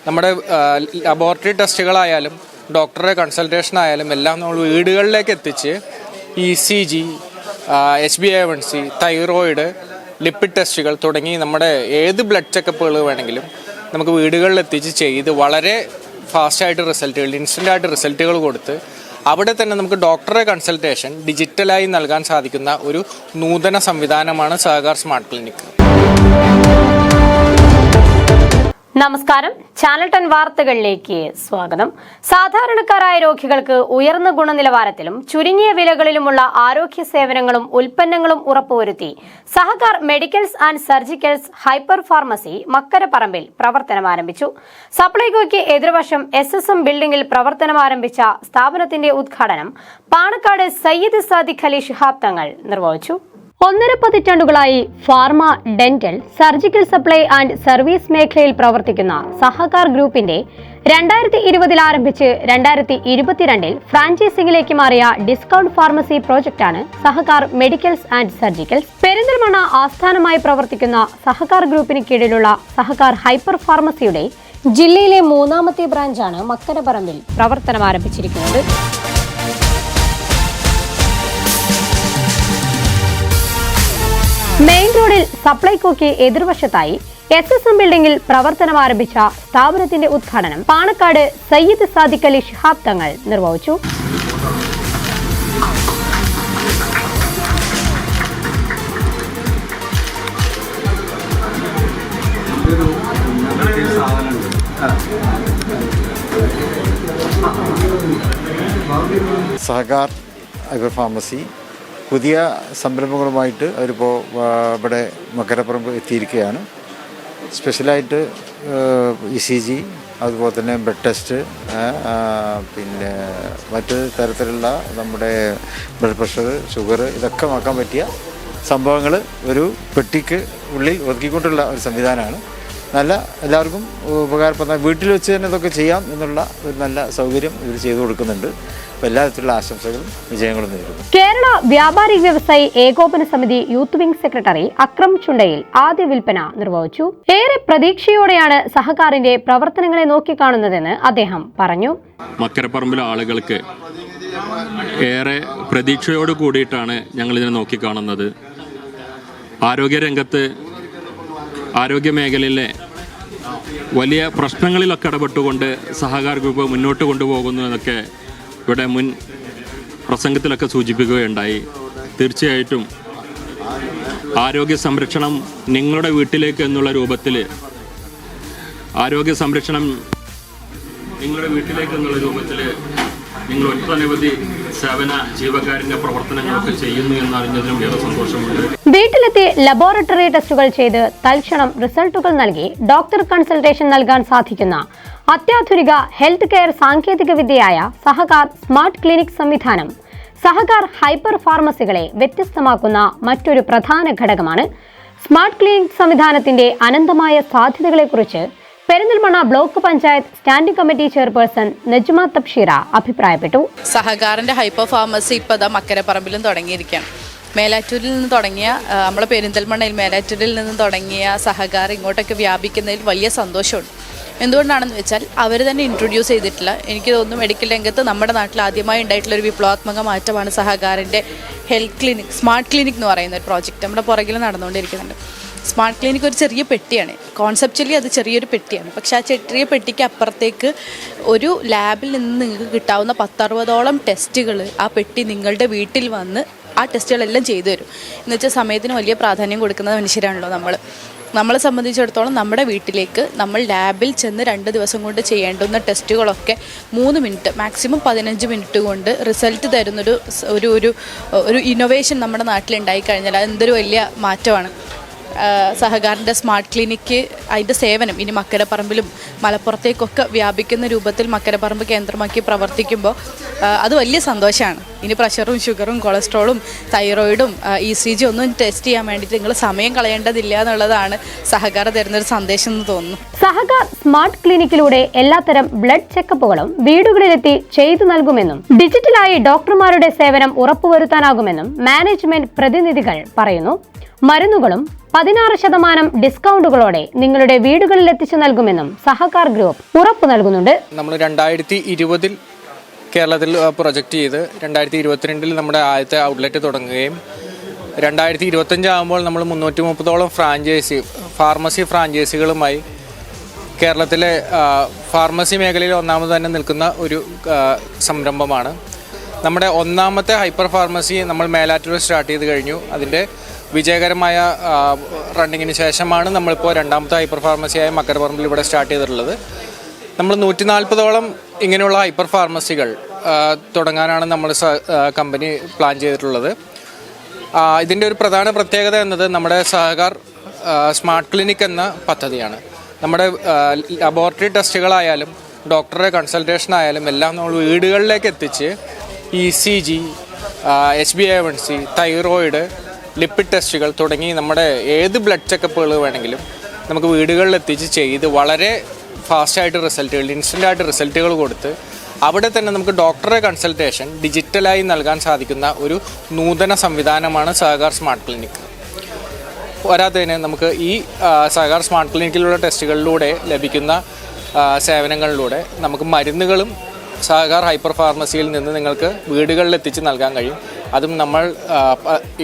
നമ്മുടെ ലബോറട്ടറി ടെസ്റ്റുകളായാലും ഡോക്ടറുടെ കൺസൾട്ടേഷൻ ആയാലും എല്ലാം നമ്മൾ വീടുകളിലേക്ക് എത്തിച്ച് ECG, HbA1c, തൈറോയിഡ്, ലിപ്പിഡ് ടെസ്റ്റുകൾ തുടങ്ങി നമ്മുടെ ഏത് ബ്ലഡ് ചെക്കപ്പുകൾ വേണമെങ്കിലും നമുക്ക് വീടുകളിൽ എത്തിച്ച് ചെയ്ത് വളരെ ഫാസ്റ്റായിട്ട് റിസൾട്ടുകൾ, ഇൻസ്റ്റൻ്റായിട്ട് റിസൾട്ടുകൾ കൊടുത്ത് അവിടെ തന്നെ നമുക്ക് ഡോക്ടറെ കൺസൾട്ടേഷൻ ഡിജിറ്റലായി നൽകാൻ സാധിക്കുന്ന ഒരു നൂതന സംവിധാനമാണ് സഹകാർ സ്മാർട്ട് ക്ലിനിക്. നമസ്കാരം, ചാനൽ 10 വാർത്തകളിലേക്ക് സ്വാഗതം. സാധാരണക്കാരായ രോഗികൾക്ക് ഉയർന്ന ഗുണനിലവാരത്തിലും ചുരുങ്ങിയ വിലകളിലുമുള്ള ആരോഗ്യ സേവനങ്ങളും ഉൽപ്പന്നങ്ങളും ഉറപ്പുവരുത്തി Sahakar medicals and surgicals hyper pharmacy മക്കരപ്പറമ്പിൽ പ്രവർത്തനമാരംഭിച്ചു. സപ്ലൈകോയ്ക്ക് എതിർവശം SSM ബിൽഡിംഗിൽ പ്രവർത്തനമാരംഭിച്ച സ്ഥാപനത്തിന്റെ ഉദ്ഘാടനം പാണക്കാട് സയ്യിദ് സാദിഖ് അലി ശിഹാബ് തങ്ങൾ നിർവഹിച്ചു. 1.5 പതിറ്റാണ്ടുകളായി pharma, dental, surgical supply and service മേഖലയിൽ പ്രവർത്തിക്കുന്ന സഹകാർ ഗ്രൂപ്പിന്റെ 2020 ആരംഭിച്ച് 2022 ഫ്രാഞ്ചൈസിംഗിലേക്ക് മാറിയ ഡിസ്കൗണ്ട് ഫാർമസി പ്രോജക്റ്റാണ് Sahakar medicals and surgicals. Perinthalmanna ആസ്ഥാനമായി പ്രവർത്തിക്കുന്ന സഹകാർ ഗ്രൂപ്പിന് കീഴിലുള്ള സഹകാർ ഹൈപ്പർ ഫാർമസിയുടെ ജില്ലയിലെ 3ാമത്തെ ബ്രാഞ്ചാണ് മക്കരപ്പറമ്പിൽ പ്രവർത്തനമാരംഭിച്ചിരിക്കുന്നത്. മെയിൻ റോഡിൽ സപ്ലൈകോയ്ക്ക് എതിർവശത്തായി SSM ബിൽഡിംഗിൽ പ്രവർത്തനം ആരംഭിച്ച സ്ഥാപനത്തിന്റെ ഉദ്ഘാടനം പാണക്കാട് സയ്യിദ് സാദിഖ് അലി ശിഹാബ് തങ്ങൾ നിർവഹിച്ചു. സഹകാർ ഹൈപ്പർ ഫാർമസി പുതിയ സംരംഭങ്ങളുമായിട്ട് അവരിപ്പോൾ ഇവിടെ മക്കരപ്പറമ്പ് എത്തിയിരിക്കുകയാണ്. സ്പെഷ്യലായിട്ട് ECG, അതുപോലെ തന്നെ ബ്ലഡ് ടെസ്റ്റ്, പിന്നെ മറ്റ് തരത്തിലുള്ള നമ്മുടെ ബ്ലഡ് പ്രഷർ, ഷുഗർ, ഇതൊക്കെ നോക്കാൻ പറ്റിയ സംഭവങ്ങൾ ഒരു പെട്ടിക്ക് ഉള്ളിൽ ഒതുക്കിക്കൊണ്ടുള്ള ഒരു സംവിധാനമാണ്. നല്ല എല്ലാവർക്കും ഉപകാരപ്പെടുന്ന, വീട്ടിൽ വെച്ച് തന്നെ ഇതൊക്കെ ചെയ്യാം എന്നുള്ള ഒരു നല്ല സൗകര്യം ഇവർ ചെയ്തു കൊടുക്കുന്നുണ്ട്. എല്ലാതരത്തിലുള്ള ആശംസകളും വിജയങ്ങളും നേരുന്നു. Kerala Vyapari Vyavasayi Ekopana Samithi youth wing secretary Akram ചുണ്ടയിൽ ആദ്യ വിൽപ്പന നിർവഹിച്ചു. ഏറെ പ്രതീക്ഷയോടെയാണ് സഹകാറിന്റെ പ്രവർത്തനങ്ങളെ നോക്കിക്കാണുന്നതെന്ന് അദ്ദേഹം പറഞ്ഞു. മക്കരപ്പറമ്പിലെ ആളുകൾക്ക് ഏറെ പ്രതീക്ഷയോട് കൂടിയിട്ടാണ് ഞങ്ങൾ ഇതിനെ നോക്കിക്കാണുന്നത്. ആരോഗ്യരംഗത്ത്, ആരോഗ്യ മേഖലയിലെ വലിയ പ്രശ്നങ്ങളിലൊക്കെ ഇടപെട്ടുകൊണ്ട് സഹകാർ ഗ്രൂപ്പ് മുന്നോട്ട് കൊണ്ടുപോകുന്നു എന്നൊക്കെ ഇവിടെ മുൻ പ്രസംഗത്തിലൊക്കെ സൂചിപ്പിക്കുകയുണ്ടായി. തീർച്ചയായിട്ടും ആരോഗ്യ സംരക്ഷണം നിങ്ങളുടെ വീട്ടിലേക്ക് എന്നുള്ള രൂപത്തിൽ, ആരോഗ്യ സംരക്ഷണം നിങ്ങളുടെ വീട്ടിലേക്ക് എന്നുള്ള രൂപത്തിൽ നിങ്ങൾ ഒട്ടനവധി സേവന ജീവകാരുണ്യ പ്രവർത്തനങ്ങളൊക്കെ ചെയ്യുന്നു എന്നറിഞ്ഞതിനും ഏറെ സന്തോഷമുണ്ട്. വീട്ടിലെത്തി ലബോറട്ടറി ടെസ്റ്റുകൾ ചെയ്ത് തൽക്ഷണം റിസൾട്ടുകൾ നൽകി ഡോക്ടർ കൺസൾട്ടേഷൻ നൽകാൻ സാധിക്കുന്ന അത്യാധുനിക ഹെൽത്ത് കെയർ സാങ്കേതിക വിദ്യയായ സഹകാർ സ്മാർട്ട് ക്ലിനിക് സംവിധാനം സഹകാർ ഹൈപ്പർ ഫാർമസികളെ വ്യത്യസ്തമാക്കുന്ന മറ്റൊരു പ്രധാന ഘടകമാണ്. സ്മാർട്ട് ക്ലിനിക് സംവിധാനത്തിന്റെ അനന്തമായ സാധ്യതകളെക്കുറിച്ച് Perinthalmanna block panchayat standing committee chairperson Najma Thabsheera അഭിപ്രായപ്പെട്ടു. സഹകാറിന്റെ ഹൈപ്പർ ഫാർമസി ഇപ്പോൾ മക്കരപ്പറമ്പിലും തുടങ്ങിയിരിക്കുകയാണ്. മേലാറ്റൂരിൽ നിന്ന് തുടങ്ങിയ, നമ്മളെ പെരിന്തൽമണ്ണയിൽ മേലാറ്റൂരിൽ നിന്ന് തുടങ്ങിയ സഹകാർ ഇങ്ങോട്ടൊക്കെ വ്യാപിക്കുന്നതിൽ വലിയ സന്തോഷമുണ്ട്. എന്തുകൊണ്ടാണെന്ന് വെച്ചാൽ അവർ തന്നെ ഇൻട്രൊഡ്യൂസ് ചെയ്തിട്ടില്ല. എനിക്ക് തോന്നുന്നു മെഡിക്കൽ രംഗത്ത് നമ്മുടെ നാട്ടിൽ ആദ്യമായി ഉണ്ടായിട്ടുള്ളൊരു വിപ്ലവാത്മക മാറ്റമാണ് സഹകാറിൻ്റെ ഹെൽത്ത് ക്ലിനിക്, സ്മാർട്ട് ക്ലിനിക് എന്ന് പറയുന്ന ഒരു പ്രോജക്റ്റ് നമ്മുടെ പുറകിൽ നടന്നുകൊണ്ടിരിക്കുന്നുണ്ട്. സ്മാർട്ട് ക്ലിനിക് ഒരു ചെറിയ പെട്ടിയാണ്, കോൺസെപ്ച്വലി അത് ചെറിയൊരു പെട്ടിയാണ്. പക്ഷേ ആ ചെറിയ പെട്ടിക്ക് അപ്പുറത്തേക്ക് ഒരു ലാബിൽ നിന്ന് നിങ്ങൾക്ക് കിട്ടാവുന്ന 10-60ഓളം ടെസ്റ്റുകൾ ആ പെട്ടി നിങ്ങളുടെ വീട്ടിൽ വന്ന് ആ ടെസ്റ്റുകളെല്ലാം ചെയ്തു തരും. എന്ന് വെച്ചാൽ സമയത്തിന് വലിയ പ്രാധാന്യം കൊടുക്കുന്ന മനുഷ്യരാണല്ലോ നമ്മളെ സംബന്ധിച്ചിടത്തോളം നമ്മുടെ വീട്ടിലേക്ക് നമ്മൾ ലാബിൽ ചെന്ന് 2 ദിവസം കൊണ്ട് ചെയ്യേണ്ടുന്ന ടെസ്റ്റുകളൊക്കെ 3 മിനിറ്റ്, മാക്സിമം 15 മിനിറ്റ് കൊണ്ട് റിസൾട്ട് തരുന്നൊരു ഒരു ഇന്നോവേഷൻ നമ്മുടെ നാട്ടിലുണ്ടായി കഴിഞ്ഞാൽ അതെന്തൊരു വലിയ മാറ്റമാണ്. സഹകാറിൻ്റെ സ്മാർട്ട് ക്ലിനിക്ക് അതിൻ്റെ സേവനം ഇനി മക്കരപ്പറമ്പിലും മലപ്പുറത്തേക്കൊക്കെ വ്യാപിക്കുന്ന രൂപത്തിൽ മക്കരപ്പറമ്പ് കേന്ദ്രമാക്കി പ്രവർത്തിക്കുമ്പോൾ അത് വലിയ സന്തോഷമാണ്. ഇനി പ്രഷറും ഷുഗറും കൊളസ്ട്രോളും തൈറോയിഡും ECG ഒന്നും ടെസ്റ്റ് ചെയ്യാൻ വേണ്ടിയിട്ട് നിങ്ങൾ സമയം കളയേണ്ടതില്ല എന്നുള്ളതാണ് സഹകാർ തരുന്നൊരു സന്ദേശം എന്ന് തോന്നുന്നു. സഹകാർ സ്മാർട്ട് ക്ലിനിക്കിലൂടെ എല്ലാത്തരം ബ്ലഡ് ചെക്കപ്പുകളും വീടുകളിലെത്തി ചെയ്തു നൽകുമെന്നും ഡിജിറ്റലായി ഡോക്ടർമാരുടെ സേവനം ഉറപ്പുവരുത്താനാകുമെന്നും മാനേജ്മെന്റ് പ്രതിനിധികൾ പറയുന്നു. മരുന്നുകളും 16% ഡിസ്കൗണ്ടുകളോടെ നിങ്ങളുടെ വീടുകളിൽ എത്തിച്ചു നൽകുമെന്നും സഹകാർ ഗ്രൂപ്പ് ഉറപ്പു നൽകുന്നുണ്ട്. നമ്മൾ 2020 കേരളത്തിൽ പ്രൊജക്റ്റ് ചെയ്ത് 2022 നമ്മുടെ ആദ്യത്തെ ഔട്ട്ലെറ്റ് തുടങ്ങുകയും 2025 ആകുമ്പോൾ നമ്മൾ 330ഓളം ഫാർമസി ഫ്രാഞ്ചൈസികളുമായി കേരളത്തിലെ ഫാർമസി മേഖലയിൽ ഒന്നാമത് തന്നെ നിൽക്കുന്ന ഒരു സംരംഭമാണ്. നമ്മുടെ ഒന്നാമത്തെ ഹൈപ്പർ ഫാർമസി നമ്മൾ മേലാറ്റൂർ സ്റ്റാർട്ട് ചെയ്ത് കഴിഞ്ഞു. അതിൻ്റെ വിജയകരമായ റണ്ണിങ്ങിന് ശേഷമാണ് നമ്മളിപ്പോൾ രണ്ടാമത്തെ ഹൈപ്പർ ഫാർമസിയായ മക്കരപ്പറമ്പിൽ ഇവിടെ സ്റ്റാർട്ട് ചെയ്തിട്ടുള്ളത്. നമ്മൾ 140ഓളം ഇങ്ങനെയുള്ള ഹൈപ്പർ ഫാർമസികൾ തുടങ്ങാനാണ് നമ്മൾ കമ്പനി പ്ലാൻ ചെയ്തിട്ടുള്ളത്. ഇതിൻ്റെ ഒരു പ്രധാന പ്രത്യേകത എന്നത് നമ്മുടെ സഹകാർ സ്മാർട്ട് ക്ലിനിക് എന്ന പദ്ധതിയാണ്. നമ്മുടെ ലബോറട്ടറി ടെസ്റ്റുകളായാലും ഡോക്ടറുടെ കൺസൾട്ടേഷൻ ആയാലും എല്ലാം നമ്മൾ വീടുകളിലേക്ക് എത്തിച്ച് ECG, HbA1c, തൈറോയിഡ്, ലിപ്പിഡ് ടെസ്റ്റുകൾ തുടങ്ങി നമ്മുടെ ഏത് ബ്ലഡ് ചെക്കപ്പുകൾ വേണമെങ്കിലും നമുക്ക് വീടുകളിൽ എത്തിച്ച് ചെയ്ത് വളരെ ഫാസ്റ്റായിട്ട് ഇൻസ്റ്റൻ്റായിട്ട് റിസൾട്ടുകൾ കൊടുത്ത് അവിടെ തന്നെ നമുക്ക് ഡോക്ടറെ കൺസൾട്ടേഷൻ ഡിജിറ്റലായി നൽകാൻ സാധിക്കുന്ന ഒരു നൂതന സംവിധാനമാണ് സഹകാർ സ്മാർട്ട് ക്ലിനിക്. പോരാത്തതിന് നമുക്ക് ഈ സഹകാർ സ്മാർട്ട് ക്ലിനിക്കിലുള്ള ടെസ്റ്റുകളിലൂടെ ലഭിക്കുന്ന സേവനങ്ങളിലൂടെ നമുക്ക് മരുന്നുകളും സഹകാർ ഹൈപ്പർ ഫാർമസിയിൽ നിന്ന് നിങ്ങൾക്ക് വീടുകളിൽ എത്തിച്ച് നൽകാൻ കഴിയും. അതും നമ്മൾ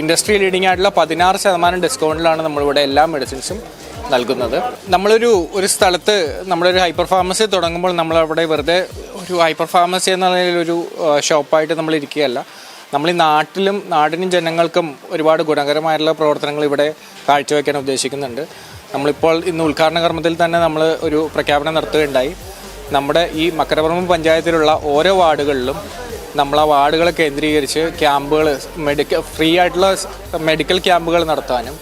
ഇൻഡസ്ട്രി ലീഡിംഗ് ആയിട്ടുള്ള 16% ഡിസ്കൗണ്ടിലാണ് നമ്മളിവിടെ എല്ലാ മെഡിസിൻസും നൽകുന്നത്. നമ്മളൊരു സ്ഥലത്ത് നമ്മളൊരു ഹൈപ്പർ ഫാർമസി തുടങ്ങുമ്പോൾ നമ്മളവിടെ വെറുതെ ഒരു ഹൈപ്പർ ഫാർമസി എന്ന നിലയിലൊരു ഷോപ്പായിട്ട് നമ്മൾ ഇരിക്കുകയല്ല. നമ്മൾ ഈ നാടിനും ജനങ്ങൾക്കും ഒരുപാട് ഗുണകരമായിട്ടുള്ള പ്രവർത്തനങ്ങൾ ഇവിടെ കാഴ്ചവെക്കാൻ ഉദ്ദേശിക്കുന്നുണ്ട്. നമ്മളിപ്പോൾ ഇന്ന് ഉദ്ഘാടന കർമ്മത്തിൽ തന്നെ നമ്മൾ ഒരു പ്രഖ്യാപനം നടത്തുകയുണ്ടായി. നമ്മുടെ ഈ മക്കരപ്പറമ്പ് പഞ്ചായത്തിലുള്ള ഓരോ വാർഡുകളിലും നമ്മൾ ആ വാർഡുകളെ കേന്ദ്രീകരിച്ച് ക്യാമ്പുകൾ ഫ്രീ ആയിട്ടുള്ള മെഡിക്കൽ ക്യാമ്പുകൾ നടത്താനും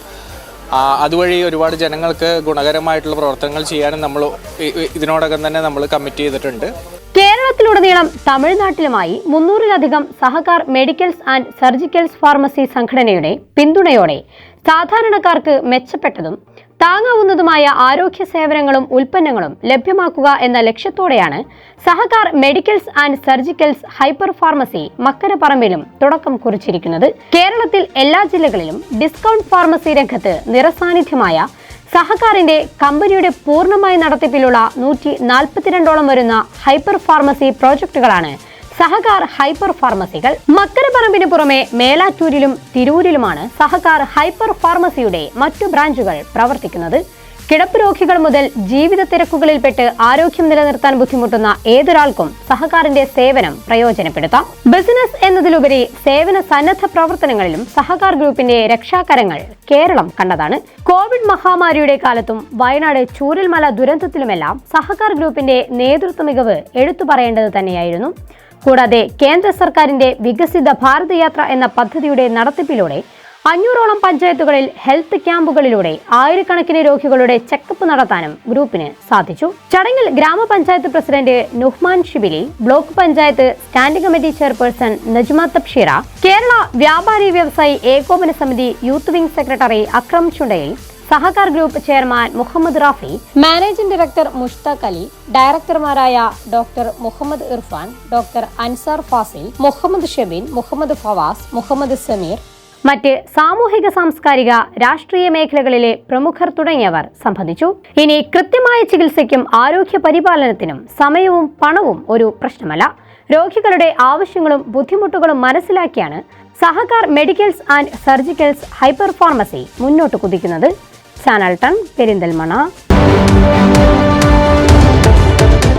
അതുവഴി ഒരുപാട് ജനങ്ങൾക്ക് ഗുണകരമായിട്ടുള്ള പ്രവർത്തനങ്ങൾ ചെയ്യാനും നമ്മൾ ഇതിനോടകം തന്നെ നമ്മൾ കമ്മിറ്റ് ചെയ്തിട്ടുണ്ട്. കേരളത്തിലുടനീളം തമിഴ്നാട്ടിലുമായി 300-ലധികം Sahakar medicals and surgicals pharmacy സംഘടനയുടെ പിന്തുണയോടെ സാധാരണക്കാർക്ക് മെച്ചപ്പെട്ടതും താങ്ങാവുന്നതുമായ ആരോഗ്യ സേവനങ്ങളും ഉൽപ്പന്നങ്ങളും ലഭ്യമാക്കുക എന്ന ലക്ഷ്യത്തോടെയാണ് Sahakar medicals and surgicals hyper pharmacy മക്കരപ്പറമ്പിലും തുടക്കം കുറിച്ചിരിക്കുന്നത്. കേരളത്തിൽ എല്ലാ ജില്ലകളിലും ഡിസ്കൗണ്ട് ഫാർമസി രംഗത്ത് നിറസാന്നിധ്യമായ സഹകാറിന്റെ കമ്പനിയുടെ പൂർണ്ണമായ നടത്തിപ്പിലുള്ള 142ഓളം വരുന്ന ഹൈപ്പർ ഫാർമസി പ്രോജക്റ്റുകളാണ് സഹകാർ ഹൈപ്പർ ഫാർമസികൾ. മക്കരപ്പറമ്പിന് പുറമെ മേലാറ്റൂരിലും തിരൂരിലുമാണ് സഹകാർ ഹൈപ്പർ ഫാർമസിയുടെ മറ്റു ബ്രാഞ്ചുകൾ പ്രവർത്തിക്കുന്നത്. കിടപ്പ് രോഗികൾ മുതൽ ജീവിത തിരക്കുകളിൽപ്പെട്ട് ആരോഗ്യം നിലനിർത്താൻ ബുദ്ധിമുട്ടുന്ന ഏതൊരാൾക്കും സഹകാറിന്റെ സേവനം പ്രയോജനപ്പെടുത്താം. ബിസിനസ് എന്നതിലുപരി സേവന സന്നദ്ധ പ്രവർത്തനങ്ങളിലും സഹകാർ ഗ്രൂപ്പിന്റെ രക്ഷാകരങ്ങൾ കേരളം കണ്ടതാണ്. കോവിഡ് മഹാമാരിയുടെ കാലത്തും വയനാട് ചൂരൽമല ദുരന്തത്തിലുമെല്ലാം സഹകാർ ഗ്രൂപ്പിന്റെ നേതൃത്വ മികവ് എടുത്തു പറയേണ്ടത് തന്നെയായിരുന്നു. കൂടാതെ കേന്ദ്ര സർക്കാരിന്റെ വികസിത ഭാരത് യാത്ര എന്ന പദ്ധതിയുടെ നടത്തിപ്പിലൂടെ 500ഓളം പഞ്ചായത്തുകളിൽ ഹെൽത്ത് ക്യാമ്പുകളിലൂടെ ആയിരക്കണക്കിന് രോഗികളുടെ ചെക്കപ്പ് നടത്താനും ഗ്രൂപ്പിന് സാധിച്ചു. ചടങ്ങിൽ grama panchayat president Nuhman Shibili, block panchayat standing committee chairperson Najma Thabsheera, Kerala Vyapari Vyavasayi Ekopana Samithi youth wing secretary Akram Chundayil, Sahakar group chairman Muhammad Rafi, managing director Mushtaq Ali, ഡയറക്ടർമാരായ ഡോക്ടർ മുഹമ്മദ് ഇർഫാൻ, ഡോക്ടർ അൻസാർ ഫാസിൽ, മുഹമ്മദ് ഷെബീൻ, മുഹമ്മദ് ഫവാസ്, മുഹമ്മദ് സമീർ, മറ്റ് സാമൂഹിക സാംസ്കാരിക രാഷ്ട്രീയ മേഖലകളിലെ പ്രമുഖർ തുടങ്ങിയവർ സംബന്ധിച്ചു. ഇനി കൃത്യമായ ചികിത്സയ്ക്കും ആരോഗ്യ പരിപാലനത്തിനും സമയവും പണവും ഒരു പ്രശ്നമല്ല. രോഗികളുടെ ആവശ്യങ്ങളും ബുദ്ധിമുട്ടുകളും മനസ്സിലാക്കിയാണ് Sahakar medicals and surgicals hyper pharmacy മുന്നോട്ട് കുതിക്കുന്നത്. ചാനൽ 10 പെരിന്തൽമണ്ണ.